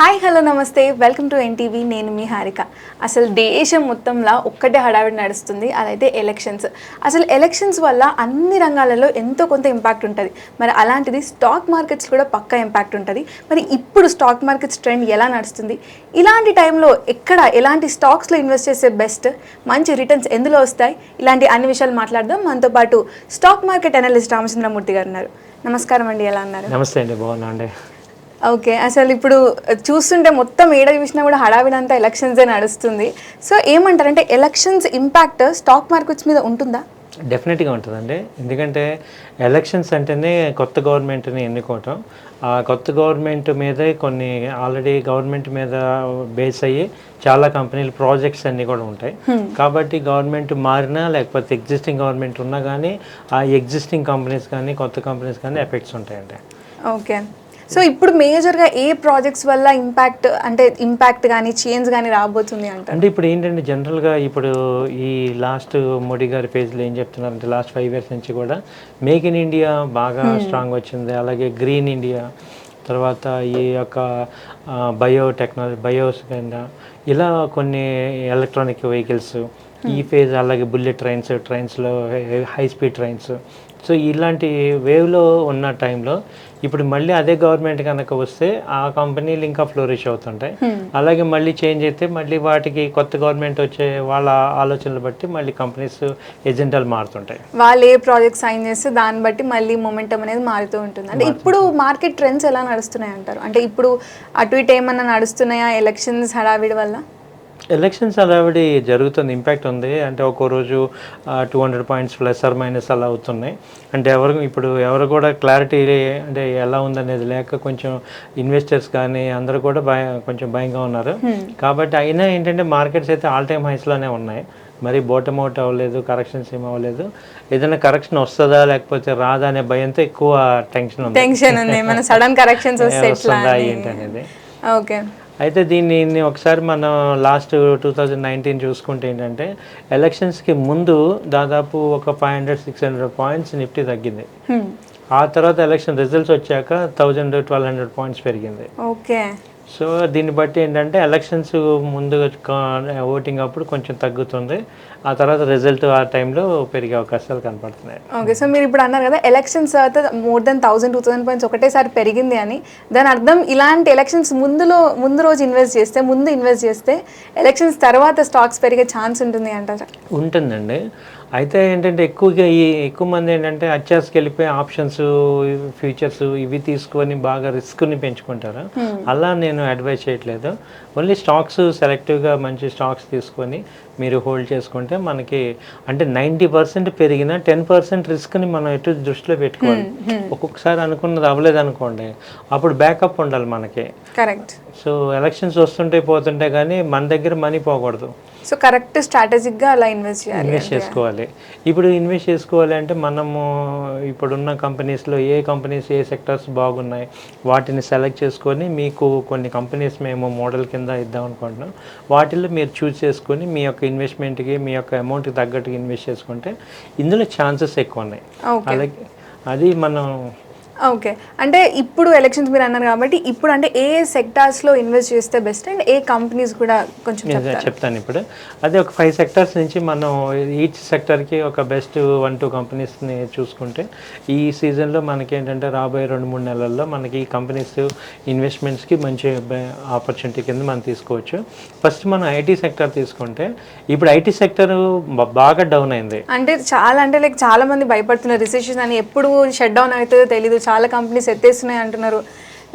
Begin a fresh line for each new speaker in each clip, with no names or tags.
Hi hello నమస్తే welcome to NTV. నేను మీ హారిక. అసలు దేశం మొత్తంలో ఒక్కటే హడావిడి నడుస్తుంది, అదైతే ఎలక్షన్స్. అసలు ఎలక్షన్స్ వల్ల అన్ని రంగాలలో ఎంతో కొంత ఇంపాక్ట్ ఉంటుంది. మరి అలాంటిది స్టాక్ మార్కెట్స్ కూడా పక్కా ఇంపాక్ట్ ఉంటుంది. మరి ఇప్పుడు స్టాక్ మార్కెట్స్ ట్రెండ్ ఎలా నడుస్తుంది, ఇలాంటి టైంలో ఎలాంటి స్టాక్స్లో ఇన్వెస్ట్ చేసే బెస్ట్, మంచి రిటర్న్స్ ఎందులో వస్తాయి, ఇలాంటి అన్ని విషయాలు మాట్లాడదాం. మనతో పాటు స్టాక్ మార్కెట్ అనలిస్ట్ రామచంద్రమూర్తి గారు ఉన్నారు. నమస్కారం అండి, ఎలా ఉన్నారు?
నమస్తే అండి, బాగున్నా అండి.
ఓకే, అసలు ఇప్పుడు చూస్తుంటే మొత్తం ఏడ చూసినా కూడా హడావిడంతా ఎలక్షన్సే నడుస్తుంది. సో ఏమంటారంటే ఎలక్షన్స్ ఇంపాక్ట్ స్టాక్ మార్కెట్స్ మీద ఉంటుందా?
డెఫినెట్గా ఉంటుందండి. ఎందుకంటే ఎలక్షన్స్ అంటేనే కొత్త గవర్నమెంట్ని ఎన్నుకోవటం. ఆ కొత్త గవర్నమెంట్ మీదే కొన్ని ఆల్రెడీ గవర్నమెంట్ మీద బేస్ అయ్యి చాలా కంపెనీలు ప్రాజెక్ట్స్ అన్నీ కూడా ఉంటాయి. కాబట్టి గవర్నమెంట్ మారినా లేకపోతే ఎగ్జిస్టింగ్ గవర్నమెంట్ ఉన్నా కానీ ఆ ఎగ్జిస్టింగ్ కంపెనీస్ కానీ కొత్త కంపెనీస్ కానీ ఎఫెక్ట్స్ ఉంటాయండి.
ఓకే, సో ఇప్పుడు మేజర్గా ఏ ప్రాజెక్ట్స్ వల్ల ఇంపాక్ట్ కానీ చేంజ్ కానీ రాబోతుంది
అంటే ఇప్పుడు ఏంటంటే జనరల్గా ఇప్పుడు ఈ లాస్ట్ మోడీ గారి పేజ్లో ఏం చెప్తున్నారంటే లాస్ట్ 5 years నుంచి కూడా మేక్ ఇన్ ఇండియా బాగా స్ట్రాంగ్ వచ్చింది. అలాగే గ్రీన్ ఇండియా, తర్వాత ఈ యొక్క బయోటెక్నాలజీ, కింద ఇలా కొన్ని ఎలక్ట్రానిక్ వెహికల్స్ ఈ ఫేజ్, అలాగే బుల్లెట్ ట్రైన్స్లో హై స్పీడ్ ట్రైన్స్. సో ఇలాంటి వేవ్లో ఉన్న టైంలో ఇప్పుడు మళ్ళీ అదే గవర్నమెంట్ కనుక వస్తే ఆ కంపెనీలు ఇంకా ఫ్లోరిష్ అవుతుంటాయి. అలాగే మళ్ళీ చేంజ్ అయితే మళ్ళీ వాటికి కొత్త గవర్నమెంట్ వచ్చే వాళ్ళ ఆలోచనలు బట్టి మళ్ళీ కంపెనీస్ ఎజెండాలు మారుతుంటాయి.
వాళ్ళు ఏ ప్రాజెక్ట్ సైన్ చేస్తే దాన్ని బట్టి మళ్ళీ మొమెంటం అనేది మారుతూ ఉంటుంది. అంటే ఇప్పుడు మార్కెట్ ట్రెండ్స్ ఎలా నడుస్తున్నాయి అంటారు? అంటే ఇప్పుడు అటు ఇటు ఏమన్నా నడుస్తున్నాయా ఎలక్షన్స్ హడావిడి వల్ల?
ఎలక్షన్స్ హడావిడి జరుగుతుంది, ఇంపాక్ట్ ఉంది. అంటే ఒక్కో రోజు 200 points ప్లస్ ఆర్ మైనస్ అలా అవుతున్నాయి. అంటే ఎవరు కూడా క్లారిటీ అంటే ఎలా ఉందనేది లేక కొంచెం ఇన్వెస్టర్స్ కానీ అందరూ కూడా కొంచెం భయంగా ఉన్నారు. కాబట్టి అయినా ఏంటంటే మార్కెట్స్ అయితే ఆల్ టైమ్ హైస్లోనే ఉన్నాయి. మరి బాటమ్ అవుట్ అవ్వలేదు, కరెక్షన్స్ ఏమి అవ్వలేదు. ఏదైనా కరెక్షన్ వస్తుందా లేకపోతే రాదా అనే భయంతో ఎక్కువ టెన్షన్
ఉంది. మన సడన్ కరెక్షన్స్
వస్తుందా ఏంటి అనేది.
ఓకే,
అయితే దీన్ని ఒకసారి మనం లాస్ట్ 2019 చూసుకుంటే ఏంటంటే ఎలక్షన్స్కి ముందు దాదాపు ఒక 500-600 points నిఫ్టీ తగ్గింది. ఆ తర్వాత ఎలక్షన్ రిజల్ట్స్ వచ్చాక 1000-1200 points పెరిగింది.
ఓకే,
సో దీన్ని బట్టి ఏంటంటే ఎలక్షన్స్ ముందు ఓటింగ్ అప్పుడు కొంచెం తగ్గుతుంది, ఆ తర్వాత రిజల్ట్ ఆ టైంలో పెరిగే అవకాశాలు కనపడుతున్నాయి.
ఓకే, సో మీరు ఇప్పుడు అన్నారు కదా ఎలక్షన్స్ తర్వాత మోర్ దెన్ 1000-2000 points ఒకటేసారి పెరిగింది అని. దాని అర్థం ఇలాంటి ఎలక్షన్స్ ముందు రోజు ఇన్వెస్ట్ చేస్తే ఎలక్షన్స్ తర్వాత స్టాక్స్ పెరిగే ఛాన్స్ ఉంటుంది అంటారా?
ఉంటుందండి. అయితే ఏంటంటే ఎక్కువ మంది ఏంటంటే అత్యాసకి వెళ్ళిపోయి ఆప్షన్స్, ఫ్యూచర్స్ ఇవి తీసుకొని బాగా రిస్క్ని పెంచుకుంటారు. అలా నేను అడ్వైజ్ చేయట్లేదు. ఓన్లీ స్టాక్స్ సెలెక్టివ్గా మంచి స్టాక్స్ తీసుకొని మీరు హోల్డ్ చేసుకుంటే మనకి అంటే 90% పెరిగిన 10% రిస్క్ని మనం ఎటు దృష్టిలో పెట్టుకోవాలి. ఒక్కొక్కసారి అనుకున్నది అవ్వలేదు అనుకోండి, అప్పుడు బ్యాకప్ ఉండాలి మనకి.
కరెక్ట్.
సో ఎలక్షన్స్ వస్తుంటాయి పోతుంటాయి కానీ మన దగ్గర మనీ పోకూడదు.
సో కరెక్ట్ స్ట్రాటజిక్గా అలా ఇన్వెస్ట్
చేసుకోవాలి. ఇప్పుడు ఇన్వెస్ట్ చేసుకోవాలి అంటే మనము ఇప్పుడున్న కంపెనీస్లో ఏ కంపెనీస్ ఏ సెక్టర్స్ బాగున్నాయి వాటిని సెలెక్ట్ చేసుకొని మీకు కొన్ని కంపెనీస్ మేము మోడల్ కింద ఇద్దాం అనుకుంటున్నాం. వాటిల్లో మీరు చూస్ చేసుకొని మీ యొక్క ఇన్వెస్ట్మెంట్కి మీ యొక్క అమౌంట్కి తగ్గట్టుగా ఇన్వెస్ట్ చేసుకుంటే ఇందులో ఛాన్సెస్ ఎక్కువ ఉన్నాయి. అలాగే అది మనం
ఓకే, అంటే ఇప్పుడు ఎలక్షన్స్ మీరు అన్నారు కాబట్టి ఇప్పుడు అంటే ఏ సెక్టార్స్లో ఇన్వెస్ట్ చేస్తే బెస్ట్ అండ్ ఏ కంపెనీస్ కూడా కొంచెం
చెప్తాను. ఇప్పుడు అదే ఒక 5 sectors నుంచి మనం ఈచ్ సెక్టర్కి ఒక బెస్ట్ 1-2 కంపెనీస్ని చూసుకుంటే ఈ సీజన్లో మనకి ఏంటంటే రాబోయే 2-3 నెలల్లో మనకి ఈ కంపెనీస్ ఇన్వెస్ట్మెంట్స్కి మంచి ఆపర్చునిటీ కింద మనం తీసుకోవచ్చు. ఫస్ట్ మనం ఐటీ సెక్టర్ తీసుకుంటే ఇప్పుడు ఐటీ సెక్టర్ బాగా డౌన్ అయింది.
అంటే చాలా మంది భయపడుతున్నారు రిసెషన్ అని, ఎప్పుడు షట్ డౌన్ అవుతుందో తెలీదు, చాలా కంపెనీస్ ఎత్తేస్తున్నాయి అంటున్నారు.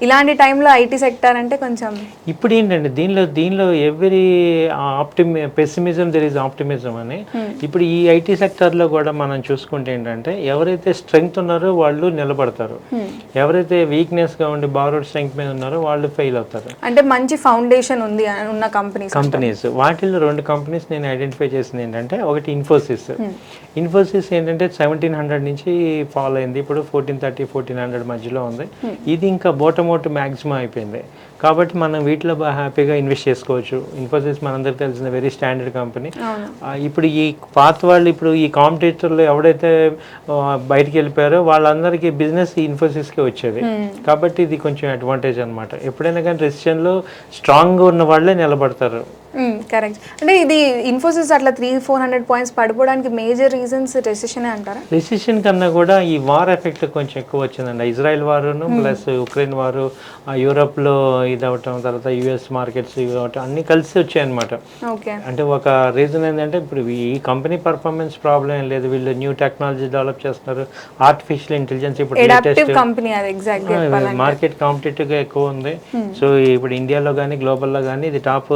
ఇలాంటి టైంలో ఐటీ సెక్టర్ అంటే కొంచెం
ఇప్పుడు ఏంటంటే దీనిలో every pessimism there is optimism అని. ఇప్పుడు ఈ ఐటీ సెక్టర్లో కూడా మనం చూసుకుంటే ఏంటంటే ఎవరైతే స్ట్రెంగ్త్ ఉన్నారో వాళ్ళు నిలబడతారు, ఎవరైతే వీక్నెస్గా ఉండి బారోడ్ స్ట్రెంగ్త్ మీద ఉన్నారో వాళ్ళు ఫెయిల్ అవుతారు.
అంటే మంచి ఫౌండేషన్ ఉన్న కంపెనీస్
వాటిల్లో 2 కంపెనీస్ నేను ఐడెంటిఫై చేసింది ఏంటంటే ఒకటి ఇన్ఫోసిస్ ఏంటంటే 1700 నుంచి ఫాలో అయింది, ఇప్పుడు 1430-1400 మధ్యలో ఉంది. ఇది ఇంకా బోటం ఆటోమోటివ్ మ్యాక్సిమం అయిపోయింది. కాబట్టి మనం వీటిలో బాగా హ్యాపీగా ఇన్వెస్ట్ చేసుకోవచ్చు. ఇన్ఫోసిస్ మనందరికీ తెలిసిన వెరీ స్టాండర్డ్ కంపెనీ. ఇప్పుడు ఈ పాత వాళ్ళు ఇప్పుడు ఈ కాంపిటీటర్లు ఎవడైతే బయటికి వెళ్ళిపోయారో వాళ్ళందరికీ బిజినెస్ ఇన్ఫోసిస్కే వచ్చేది. కాబట్టి ఇది కొంచెం అడ్వాంటేజ్ అనమాట. ఎప్పుడైనా కానీ రెసిషన్లో స్ట్రాంగ్గా ఉన్న వాళ్ళే నిలబడతారు.
కరెక్ట్. అంటే ఇది ఇన్ఫోసిస్ అట్లా 300-400 పాయింట్స్ పడిపోవడానికి మేజర్ రీజన్స్ రెసిషన్ అంటారా?
రెసిషన్ కన్నా కూడా ఈ వార్ ఎఫెక్ట్ కొంచెం ఎక్కువ వచ్చిందండి. ఇజ్రాయెల్ వారును ప్లస్ ఉక్రెయిన్ వారు, యూరోప్లో ఇది అవటం, తర్వాత యుఎస్ మార్కెట్స్ ఇవి అవటం అన్నీ కలిసి వచ్చాయన్నమాట. అంటే ఒక రీజన్ ఏంటంటే ఇప్పుడు ఈ కంపెనీ పర్ఫార్మెన్స్ ప్రాబ్లం ఏం లేదు, వీళ్ళు న్యూ టెక్నాలజీ డెవలప్ చేస్తున్నారు, ఆర్టిఫిషియల్ ఇంటెలిజెన్స్ ఇప్పుడు మార్కెట్ కాంపిటేటివ్గా ఎక్కువ ఉంది. సో ఇప్పుడు ఇండియాలో కానీ గ్లోబల్లో కానీ ఇది టాప్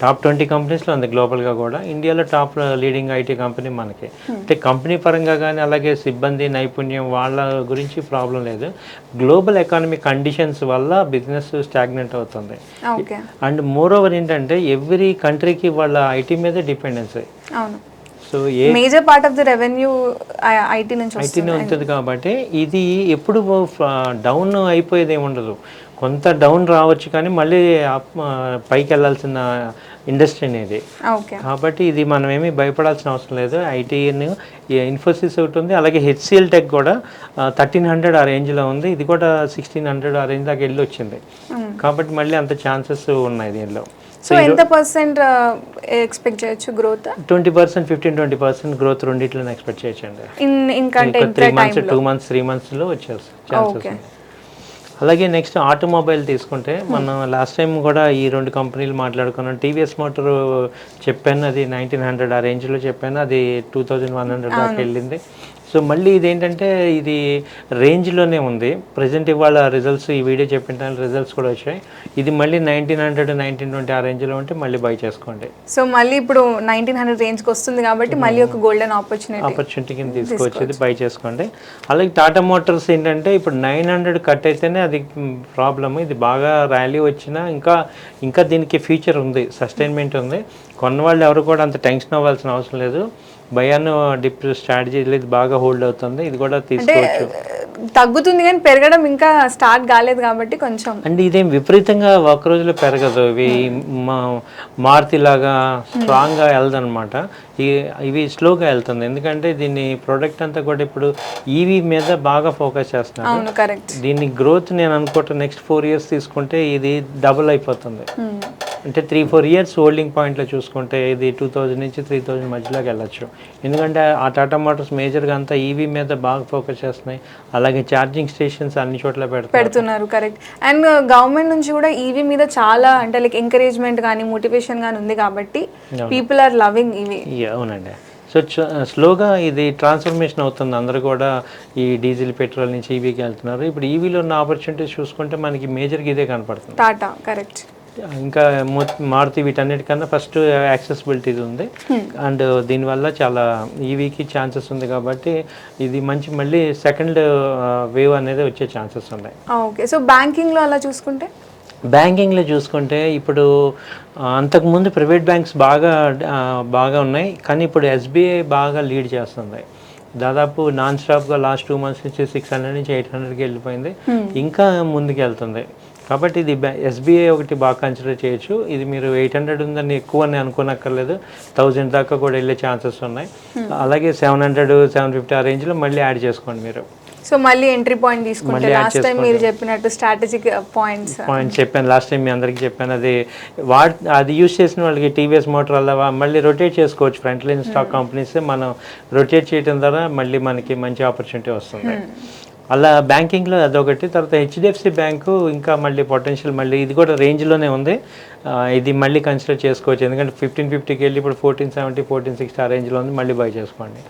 20 కంపెనీస్లో ఉంది గ్లోబల్గా కూడా. ఇండియాలో టాప్ లీడింగ్ ఐటీ కంపెనీ మనకి. అంటే కంపెనీ పరంగా కానీ అలాగే సిబ్బంది నైపుణ్యం వాళ్ళ గురించి ప్రాబ్లం లేదు. గ్లోబల్ ఎకానమీ కండిషన్స్ వల్ల బిజినెస్ స్టాగ్నెంట్ అవుతుంది. అండ్ మోర్ ఓవర్ ఏంటంటే ఎవ్రీ కంట్రీకి వాళ్ళ ఐటీ మీదే dependence. So
major part of the revenue ఐటీనే
ఉంటుంది. కాబట్టి ఇది ఎప్పుడు డౌన్ అయిపోయేది ఏమి ఉండదు. కొంత డౌన్ రావచ్చు కానీ మళ్ళీ పైకి వెళ్ళాల్సిన ఇండస్ట్రీ అనేది. కాబట్టి ఇది మనం ఏమీ భయపడాల్సిన అవసరం లేదు. ఐటీని ఇన్ఫోసిస్ ఒకటి ఉంది, అలాగే హెచ్సిఎల్ టెక్ కూడా 1300 ఆ రేంజ్లో ఉంది. ఇది కూడా 1600 ఆ రేంజ్ దాకా వెళ్ళి వచ్చింది. కాబట్టి మళ్ళీ అంత ఛాన్సెస్ ఉన్నాయి దీనిలో.
సో ఎంత పర్సెంట్ ఎక్స్పెక్ట్ చేయొచ్చు గ్రోత్?
20%, 15-20% గ్రోత్ రెండిట్లోనే ఎక్స్పెక్ట్ చేయొచ్చండి. 2 months 3 monthsలో వచ్చేసి ఛాన్సెస్ ఉంది. అలాగే నెక్స్ట్ ఆటోమొబైల్ తీసుకుంటే మనం లాస్ట్ టైం కూడా ఈ 2 కంపెనీలు మాట్లాడుకున్నాం. టీవీఎస్ మోటార్ చెప్పాను, అది 1900 ఆ రేంజ్లో చెప్పాను, అది 2100 దాకా వెళ్ళింది. సో మళ్ళీ ఇదేంటంటే ఇది రేంజ్లోనే ఉంది. ప్రజెంట్ ఇవాళ రిజల్ట్స్ ఈ వీడియో చెప్పిన రిజల్ట్స్ కూడా వచ్చాయి. ఇది మళ్ళీ 1900, 1920 ఆ రేంజ్లో ఉంటే మళ్ళీ బై చేసుకోండి.
సో మళ్ళీ ఇప్పుడు 1900 రేంజ్కి వస్తుంది కాబట్టి మళ్ళీ ఒక గోల్డెన్ ఆపర్చునిటీ కింద
తీసుకొచ్చేది బై చేసుకోండి. అలాగే టాటా మోటార్స్ ఏంటంటే ఇప్పుడు 900 కట్ అయితేనే అది ప్రాబ్లమ్. ఇది బాగా ర్యాలీ వచ్చినా ఇంకా దీనికి ఫ్యూచర్ ఉంది, సస్టైన్మెంట్ ఉంది. కొన్నవాళ్ళు ఎవరు కూడా అంత టెన్షన్ అవ్వాల్సిన అవసరం లేదు. భయాన్ని డిప్ స్ట్రాటజీ ఇది బాగా హోల్డ్ అవుతుంది. ఇది కూడా తీసుకోవచ్చు.
తగ్గుతుంది కానీ పెరగడం ఇంకా స్టార్ట్ కాలేదు కాబట్టి కొంచెం.
అంటే ఇదేం విపరీతంగా ఒక రోజులో పెరగదు. ఇవి మారుతి లాగా స్ట్రాంగ్గా వెళ్దనమాట. ఇవి స్లోగా వెళ్తుంది. ఎందుకంటే దీన్ని ప్రోడక్ట్ అంతా కూడా ఇప్పుడు ఈవీ మీద బాగా ఫోకస్ చేస్తున్నారు. దీన్ని గ్రోత్ నేను అనుకుంటా నెక్స్ట్ 4 years తీసుకుంటే ఇది డబుల్ అయిపోతుంది. అంటే 3-4 years హోల్డింగ్ పాయింట్లో చూసుకుంటే ఇది 2000 నుంచి 3000 మధ్యలోకి వెళ్ళచ్చు. ఎందుకంటే ఆ టాటా మోటార్స్ మేజర్గా అంతా ఈవీ మీద బాగా ఫోకస్ చేస్తున్నాయి. అలాగే ఛార్జింగ్ స్టేషన్స్ అన్ని చోట్ల
పెడుతున్నారు. కరెక్ట్. అండ్ గవర్నమెంట్ నుంచి కూడా ఈవీ మీద చాలా అంటే లైక్ ఎంకరేజ్మెంట్ కానీ మోటివేషన్ కానీ ఉంది కాబట్టి పీపుల్ ఆర్ లవింగ్ ఈవీ.
అవునండి. సో స్లోగా ఇది ట్రాన్స్ఫర్మేషన్ అవుతుంది. అందరూ కూడా ఈ డీజిల్ పెట్రోల్ నుంచి ఈవీకి వెళ్తున్నారు. ఇప్పుడు ఈవీలో ఉన్న ఆపర్చునిటీస్ చూసుకుంటే మనకి మేజర్గా ఇదే కనపడుతుంది.
టాటా కరెక్ట్.
ఇంకా మారుతి వీటన్నిటికన్నా ఫస్ట్ యాక్సెసిబిలిటీ ఉంది. అండ్ దీనివల్ల చాలా ఈవీకి ఛాన్సెస్ ఉంది. కాబట్టి ఇది మంచి మళ్ళీ సెకండ్ వేవ్ అనేది వచ్చే ఛాన్సెస్ ఉన్నాయి.
ఓకే. సో బ్యాంకింగ్లో అలా చూసుకుంటే
బ్యాంకింగ్లో చూసుకుంటే ఇప్పుడు అంతకుముందు ప్రైవేట్ బ్యాంక్స్ బాగా ఉన్నాయి. కానీ ఇప్పుడు ఎస్బీఐ బాగా లీడ్ చేస్తుంది. దాదాపు నాన్ స్టాప్గా లాస్ట్ 2 months నుంచి 600 నుంచి 800కి వెళ్ళిపోయింది. ఇంకా ముందుకు వెళ్తుంది. కాబట్టి ఇది ఎస్బీఐ ఒకటి బాగా కన్సిడర్ చేయొచ్చు. ఇది మీరు 800 ఉందని ఎక్కువ అని అనుకోనక్కర్లేదు, 1000 దాకా కూడా వెళ్ళే ఛాన్సెస్ ఉన్నాయి. అలాగే 700-750 ఆ రేంజ్లో మళ్ళీ యాడ్ చేసుకోండి మీరు.
సో మళ్ళీ ఎంట్రీ పాయింట్ తీసుకుంటే లాస్ట్ టైం మీరు చెప్పినట్టు స్ట్రాటజిక్ పాయింట్స్
చెప్పాను. లాస్ట్ టైం మీ అందరికీ చెప్పాను. అది యూజ్ చేసిన వాళ్ళకి టీవీఎస్ మోటార్ అలా మళ్ళీ రొటేట్ చేసుకోవచ్చు. ఫ్రంట్ లైన్ స్టాక్ కంపెనీస్ మనం రొటేట్ చేయడం ద్వారా మళ్ళీ మనకి మంచి ఆపర్చునిటీ వస్తుంది. అలా బ్యాంకింగ్లో అదొకటి. తర్వాత హెచ్డిఎఫ్సి బ్యాంకు ఇంకా మళ్ళీ పొటెన్షియల్ మళ్ళీ ఇది కూడా రేంజ్లోనే ఉంది. ఇది మళ్ళీ కన్సిడర్ చేసుకోవచ్చు. ఎందుకంటే 1550కి వెళ్ళి ఇప్పుడు 1470, 1460 ఆ రేంజ్లో ఉంది. మళ్ళీ బై చేసుకోండి.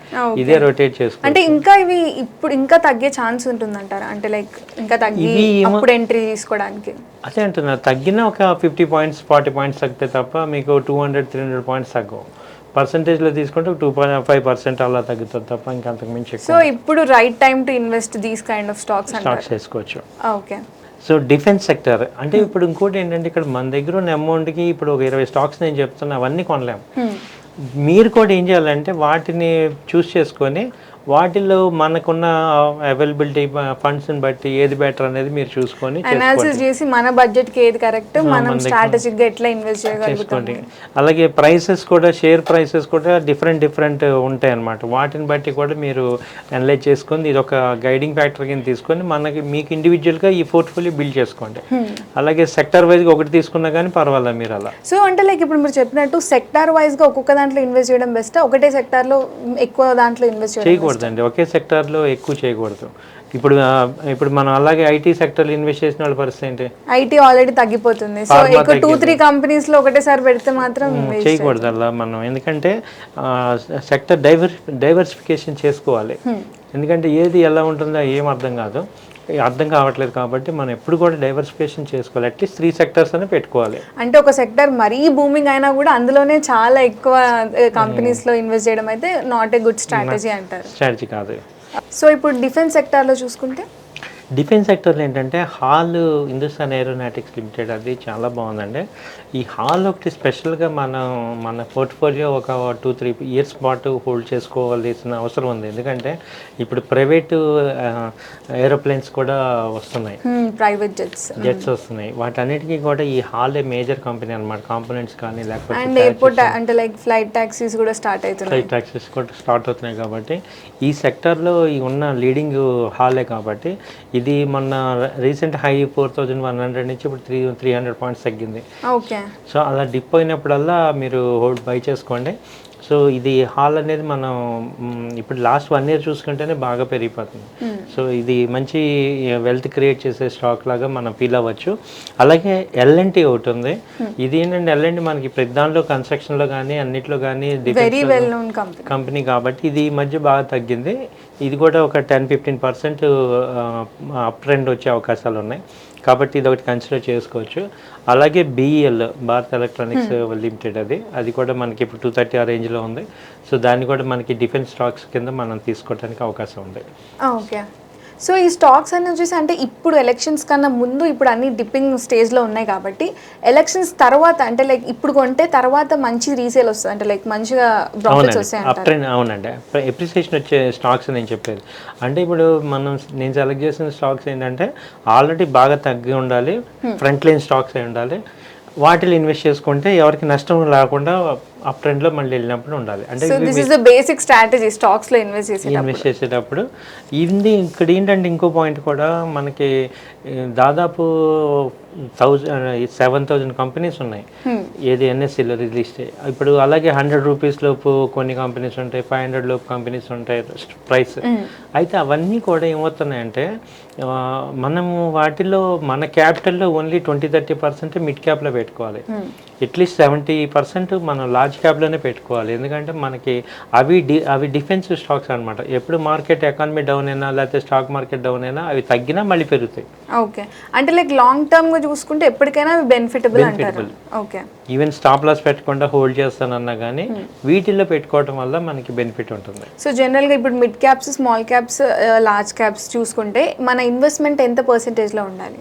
ఇదే రొటేట్ చేసుకోండి.
అంటే ఇంకా ఇవి ఇప్పుడు ఇంకా తగ్గే ఛాన్స్ ఉంటుందంటారా? అంటే లైక్ ఇంకా తగ్గి అప్పుడు ఎంట్రీ తీసుకోవడానికి
అదే అంటున్నారు. తగ్గిన ఒక 50 points 40 points తగ్గితే తప్ప మీకు 200-300 points తగ్గవు. పర్సంటేజ్లో తీసుకుంటే 2.5% అలా తగ్గుతుంది తప్ప ఇంకా అంతకు మించి.
సో ఇప్పుడు right time to invest these kind of stocks
చేసుకోవచ్చు.
ఓకే.
సో డిఫెన్స్ సెక్టర్ అంటే ఇప్పుడు ఇంకోటి ఏంటంటే ఇక్కడ మన దగ్గర ఉన్న అమౌంట్కి ఇప్పుడు ఒక 20 స్టాక్స్ నేను చెప్తున్నా, అవన్నీ కొనలేము. మీరు కూడా ఏం చేయాలంటే వాటిని చూస్ చేసుకొని వాటిల్లో మనకున్న అవైలబిలిటీ ఫండ్స్ని బట్టి ఏది బెటర్ అనేది మీరు చూసుకొని
అనాలిసిస్ చేసి మన బడ్జెట్కి ఏది కరెక్ట్, మనం స్ట్రాటజిక్గా ఎట్లా ఇన్వెస్ట్ చేయగలుగుతాం.
అలాగే ప్రైసెస్ కూడా, షేర్ ప్రైసెస్ కూడా డిఫరెంట్ ఉంటాయి అన్నమాట. వాటిని బట్టి కూడా మీరు అనలైజ్ చేసుకొని ఇది ఒక గైడింగ్ ఫ్యాక్టర్ కింద తీసుకొని మీకు ఇండివిజువల్గా ఈ పోర్ట్ఫోలియో బిల్డ్ చేసుకోండి. అలాగే సెక్టర్ వైజ్గా ఒకటి తీసుకున్నా కానీ పర్వాలేదు మీరు అలా.
సో అంటే లైక్ ఇప్పుడు మీరు చెప్పినట్టు సెక్టార్ వైజ్గా ఒక్కొక్క దాంట్లో ఇన్వెస్ట్ చేయడం బెస్ట్, ఒకటే సెక్టార్లో ఎక్కువ దాంట్లో ఇన్వెస్ట్
చేయకూడదండి, ఒకే సెక్టార్లో ఎక్కువ చేయకూడదు. ఇప్పుడు మనం అలాగే ఐటీ సెక్టర్లో ఇన్వెస్ట్ చేసిన వాళ్ళ పరిస్థితి ఏంటి?
ఐటీ ఆల్రెడీ తగ్గిపోతుంది. సో ఎక్కువ 2-3 కంపెనీస్లో ఒకటేసారి పెడితే మాత్రం
చేయకూడదు అలా మనం. ఎందుకంటే సెక్టర్ డైవర్సిఫికేషన్ చేసుకోవాలి. ఎందుకంటే ఏది ఎలా ఉంటుందో ఏం అర్థం కావట్లేదు కాబట్టి మనం ఎప్పుడు కూడా డైవర్సిఫికేషన్ చేసుకోవాలి. అట్లీస్ట్ 3 సెక్టర్స్ అని పెట్టుకోవాలి.
అంటే ఒక సెక్టర్ మరీ బూమింగ్ అయినా కూడా అందులోనే చాలా ఎక్కువ కంపెనీస్లో ఇన్వెస్ట్ చేయడం అయితే నాట్ ఏ గుడ్ స్ట్రాటజీ అంటారు.
స్ట్రాటజీ కాదు.
సో ఇప్పుడు డిఫెన్స్ సెక్టార్లో చూసుకుంటే,
డిఫెన్స్ సెక్టర్లో ఏంటంటే హాల్ హిందుస్థాన్ ఏరోనాటిక్స్ లిమిటెడ్ అది చాలా బాగుందండి. ఈ హాల్ ఒకటి స్పెషల్గా మన పోర్ట్ఫోలియో ఒక 2-3 ఇయర్స్ పాటు హోల్డ్ చేసుకోవాల్సిన అవసరం ఉంది. ఎందుకంటే ఇప్పుడు ప్రైవేటు ఏరోప్లేన్స్ కూడా వస్తున్నాయి,
ప్రైవేట్ జెట్స్
వస్తున్నాయి. వాటన్నిటికీ కూడా ఈ హాల్ మేజర్ కంపెనీ అనమాట. కాంపోనెంట్స్ కానీ లేకపోతే
అండ్ ఎయిర్పోర్ట్ అంటే లైక్ ఫ్లైట్ టాక్సీస్ కూడా స్టార్ట్
అవుతున్నాయి కాబట్టి ఈ సెక్టర్లో ఉన్న లీడింగ్ హాలే కాబట్టి ఇది మొన్న రీసెంట్ హై 4100 నుంచి ఇప్పుడు 300 పాయింట్స్ తగ్గింది.
ఓకే.
సో అలా డిప్ అయినప్పుడల్లా మీరు హోల్డ్ బై చేసుకోండి. సో ఇది హాల్ అనేది మనం ఇప్పుడు లాస్ట్ 1 ఇయర్ చూసుకుంటేనే బాగా పెరిగిపోతుంది. సో ఇది మంచి వెల్త్ క్రియేట్ చేసే స్టాక్ లాగా మనం ఫీల్ అవ్వచ్చు. అలాగే ఎల్ఎన్టీ ఒకటి ఉంది. ఇది ఏంటంటే ఎల్ఎన్టీ మనకి ప్రతి దాంట్లో కన్స్ట్రక్షన్లో కానీ అన్నిట్లో కానీ కంపెనీ కాబట్టి ఇది ఈ మధ్య బాగా తగ్గింది. ఇది కూడా ఒక 10-15% అప్ ట్రెండ్ వచ్చే అవకాశాలు ఉన్నాయి కాబట్టి ఇది ఒకటి కన్సిడర్ చేసుకోవచ్చు. అలాగే BEL భారత్ ఎలక్ట్రానిక్స్ లిమిటెడ్ అది కూడా మనకి ఇప్పుడు 230 ఆ రేంజ్లో ఉంది. సో దాన్ని కూడా మనకి డిఫెన్స్ స్టాక్స్ కింద మనం తీసుకోవడానికి అవకాశం ఉంది.
ఓకే. సో ఈ స్టాక్స్ అన్ని వచ్చేసి అంటే ఇప్పుడు ఎలక్షన్స్ కన్నా ముందు ఇప్పుడు అన్ని డిప్పింగ్ స్టేజ్లో ఉన్నాయి కాబట్టి ఎలక్షన్స్ తర్వాత అంటే లైక్ ఇప్పుడు కొంటే తర్వాత మంచి రీసేల్ వస్తుంది అంటే లైక్ మంచిగా ప్రాఫిట్స్ వస్తాయి.
అవునండి, ఎప్రిసియేషన్ వచ్చే స్టాక్స్ నేను చెప్పేది. అంటే ఇప్పుడు నేను సెలెక్ట్ చేసిన స్టాక్స్ ఏంటంటే ఆల్రెడీ బాగా తగ్గి ఉండాలి, ఫ్రంట్ లైన్ స్టాక్స్ అయి ఉండాలి. వాటిలో ఇన్వెస్ట్ చేసుకుంటే ఎవరికి నష్టం లేకుండా అప్ ట్రెండ్లో మళ్ళీ వెళ్ళినప్పుడు ఉండాలి. అంటే
this is the basic strategy స్టాక్స్లో ఇన్వెస్ట్
చేసేటప్పుడు. ఇది ఇక్కడ ఏంటంటే ఇంకో పాయింట్ కూడా మనకి దాదాపు 7,000 కంపెనీస్ ఉన్నాయి ఏది NSEలో రిలీజ్. ఇప్పుడు అలాగే 100 రూపీస్ లోపు కొన్ని కంపెనీస్ ఉంటాయి, 500 లోపు కంపెనీస్ ఉంటాయి ప్రైస్. అయితే అవన్నీ కూడా ఏమవుతున్నాయంటే మనము వాటిలో మన క్యాపిటల్లో ఓన్లీ 20-30% మిడ్ క్యాప్లో పెట్టుకోవాలి. అట్లీస్ట్ 70% మనం లార్జ్ క్యాప్లోనే పెట్టుకోవాలి. ఎందుకంటే మనకి అవి డిఫెన్సివ్ స్టాక్స్ అనమాట. ఎప్పుడు మార్కెట్ ఎకానమీ డౌన్ అయినా లేకపోతే స్టాక్ మార్కెట్ డౌన్ అయినా అవి తగ్గినా మళ్ళీ పెరుగుతాయి.
ఓకే. అంటే లైక్ లాంగ్ టర్మ్ గా చూసుకుంటే ఎప్పటికైనా అవి బెనిఫిటబుల్ అంటారు. ఓకే.
ఈవెన్ స్టాప్ లాస్ పెట్టకుండా హోల్డ్ చేస్తానన్నా కానీ వీటిల్లో పెట్టుకోవడం వల్ల మనకి బెనిఫిట్ ఉంటుంది.
సో జనరల్గా ఇప్పుడు mid caps, small caps, large caps చూసుకుంటే మన ఇన్వెస్ట్మెంట్ ఎంత పర్సెంటేజ్లో ఉండాలి?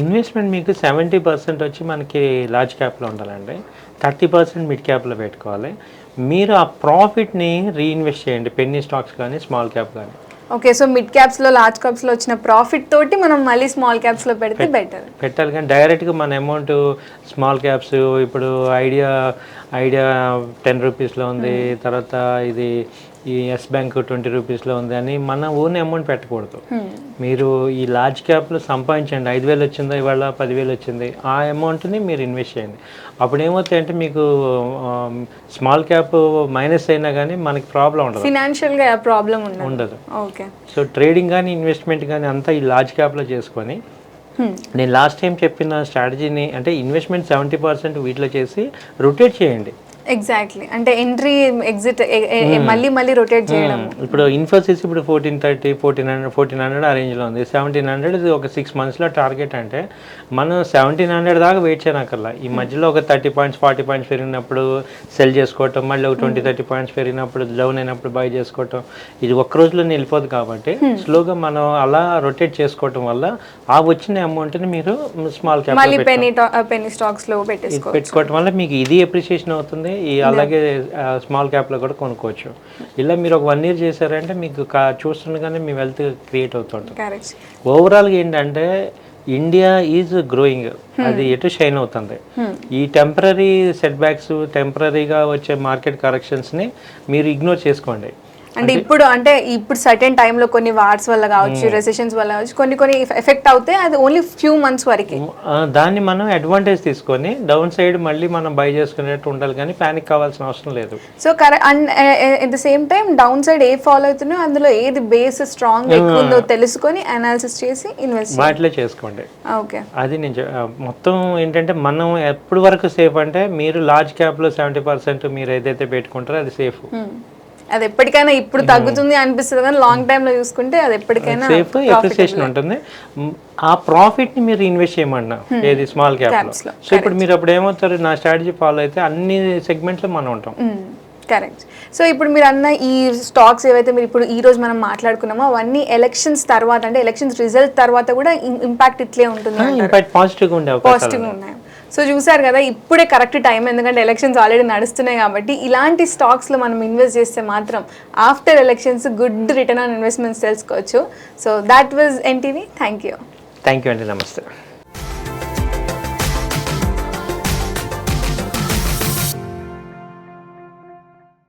ఇన్వెస్ట్మెంట్ మీకు 70% వచ్చి మనకి లార్జ్ క్యాప్లో ఉండాలండి, 30% మిడ్ క్యాప్లో పెట్టుకోవాలి. మీరు ఆ ప్రాఫిట్ని రీఇన్వెస్ట్ చేయండి, పెన్నీ స్టాక్స్ కానీ స్మాల్ క్యాప్ కానీ.
ఓకే. సో మిడ్ క్యాప్స్లో, లార్జ్ క్యాప్స్లో వచ్చిన ప్రాఫిట్ తోటి మనం మళ్ళీ స్మాల్ క్యాప్స్లో పెడితే బెటర్
పెట్టాలి. కానీ డైరెక్ట్గా మన అమౌంట్ స్మాల్ క్యాప్స్ ఇప్పుడు ఐడియా 10 రూపీస్లో ఉంది, తర్వాత ఇది ఈ ఎస్ బ్యాంక్ 20 రూపీస్లో ఉంది అని మన ఓన్ అమౌంట్ పెట్టకూడదు. మీరు ఈ లార్జ్ క్యాప్లో సంపాదించండి, 5,000 వచ్చిందా ఇవాళ 10,000 వచ్చింది, ఆ అమౌంట్ని మీరు ఇన్వెస్ట్ చేయండి. అప్పుడు ఏమవుతాయంటే మీకు స్మాల్ క్యాప్ మైనస్ అయినా కానీ మనకి ప్రాబ్లం ఉండదు,
ఫినాన్షియల్గా ప్రాబ్లం ఉండదు.
ఓకే. సో ట్రేడింగ్ కానీ ఇన్వెస్ట్మెంట్ కానీ అంతా ఈ లార్జ్ క్యాప్లో చేసుకొని నేను లాస్ట్ టైం చెప్పిన స్ట్రాటజీని అంటే ఇన్వెస్ట్మెంట్ 70% వీటిలో చేసి రొటేట్ చేయండి.
ఎగ్జాక్ట్లీ. అంటే ఎంట్రీ ఎగ్జిట్ మళ్ళీ రొటేట్ చేయడం.
ఇప్పుడు ఇన్ఫోసిస్ ఇప్పుడు 1430, 1400 ఆ రేంజ్లో ఉంది. 1700 ఇది ఒక 6 monthsలో టార్గెట్. అంటే మనం 1700 దాకా వెయిట్ చేయనక్కర్లా. ఈ మధ్యలో ఒక 30 పాయింట్స్ 40 పాయింట్స్ పెరిగినప్పుడు సెల్ చేసుకోవటం, మళ్ళీ ఒక 20-30 పాయింట్స్ పెరిగినప్పుడు డౌన్ అయినప్పుడు బై చేసుకోవటం, ఇది ఒక్క రోజులో వెళ్ళిపోదు. కాబట్టి స్లోగా మనం అలా రొటేట్ చేసుకోవటం వల్ల ఆ వచ్చిన అమౌంట్ని మీరు స్మాల్ క్యాప్
పెన్నీ స్టాక్స్లో
పెట్టుకోవటం వల్ల మీకు ఇది ఎప్రిసియేషన్ అవుతుంది, ఈ అలాగే స్మాల్ క్యాప్లో కూడా కొనుక్కోవచ్చు. ఇలా మీరు ఒక 1 ఇయర్ చేశారంటే మీకు చూస్తుండగానే మీ వెల్త్ క్రియేట్ అవుతుంటుంది.
కరెక్ట్.
ఓవరాల్గా ఏంటంటే ఇండియా ఈజ్ గ్రోయింగ్, అది ఎటు షైన్ అవుతుంది. ఈ టెంపరీ సెట్ బ్యాక్స్, టెంపరీగా వచ్చే మార్కెట్ కరెక్షన్స్ని మీరు ఇగ్నోర్ చేసుకోండి.
అంటే ఇప్పుడు సర్టెన్ టైంలో కొన్ని వార్స్ వల్ల కావచ్చు, రెసెషన్స్ వల్ల కావచ్చు, కొన్ని ఎఫెక్ట్ అవుతాయి. అది ఓన్లీ ఫ్యూ మంత్స్ వరకే.
దాన్ని మనం అడ్వాంటేజ్ తీసుకొని డౌన్ సైడ్ మళ్ళీ మనం బై చేసుకునేట్టు ఉండాలి, కానీ ప్యానిక్ కావాల్సిన అవసరం లేదు.
So correct. And at the same time downside ఏ ఫాలో అవుతున్నాయో అందులో ఏది బేస్ స్ట్రాంగ్ ఎక్కువ ఉందో తెలుసుకొని అనాలిసిస్ చేసి ఇన్వెస్ట్
వాటిలో చేసుకోండి.
ఓకే.
అది నేను మొత్తం ఏంటంటే మనం ఎప్పటి వరకు సేఫ్ అంటే మీరు లార్జ్ క్యాప్లో 70% మీరు ఏదైతే పెట్టుకుంటారో అది సేఫ్.
అది ఎప్పటికైనా ఇప్పుడు తగ్గుతుంది అనిపిస్తుంది, కానీ లాంగ్ టైమ్ లో చూసుకుంటే అది ఎప్పటికైనా
సేఫ్, ఎప్రిసియేషన్ ఉంటుంది. ఆ ప్రాఫిట్ ని మీరు ఇన్వెస్ట్ చేయమన్నా ఏది స్మాల్ క్యాప్ లో. సో ఇప్పుడు మీరు అప్పుడు ఏమవుతారు, నా స్ట్రాటజీ ఫాలో అయితే అన్ని సెగ్మెంట్స్ లో మనం ఉంటాం.
కరెక్ట్. సో ఇప్పుడు మీరు అన్న ఈ స్టాక్స్ ఏవైతే మీరు ఇప్పుడు ఈ రోజు మనం మాట్లాడుకున్నామో అవన్నీ ఎలక్షన్స్ తర్వాత, అంటే ఎలక్షన్స్ రిజల్ట్ తర్వాత కూడా ఇంపాక్ట్ ఇట్లే ఉంటుంది,
ఇంపాక్ట్ పాజిటివ్గా ఉండే
పాజిటివ్గా ఉన్నాయి. సో చూసారు కదా, ఇప్పుడే కరెక్ట్ టైం, ఎందుకంటే ఎలక్షన్స్ ఆల్రెడీ నడుస్తున్నాయి కాబట్టి ఇలాంటి స్టాక్స్లో మనం ఇన్వెస్ట్ చేస్తే మాత్రం after elections good return on investments తెలుసుకోవచ్చు. So that was NTV. Thank you
అండి. నమస్తే.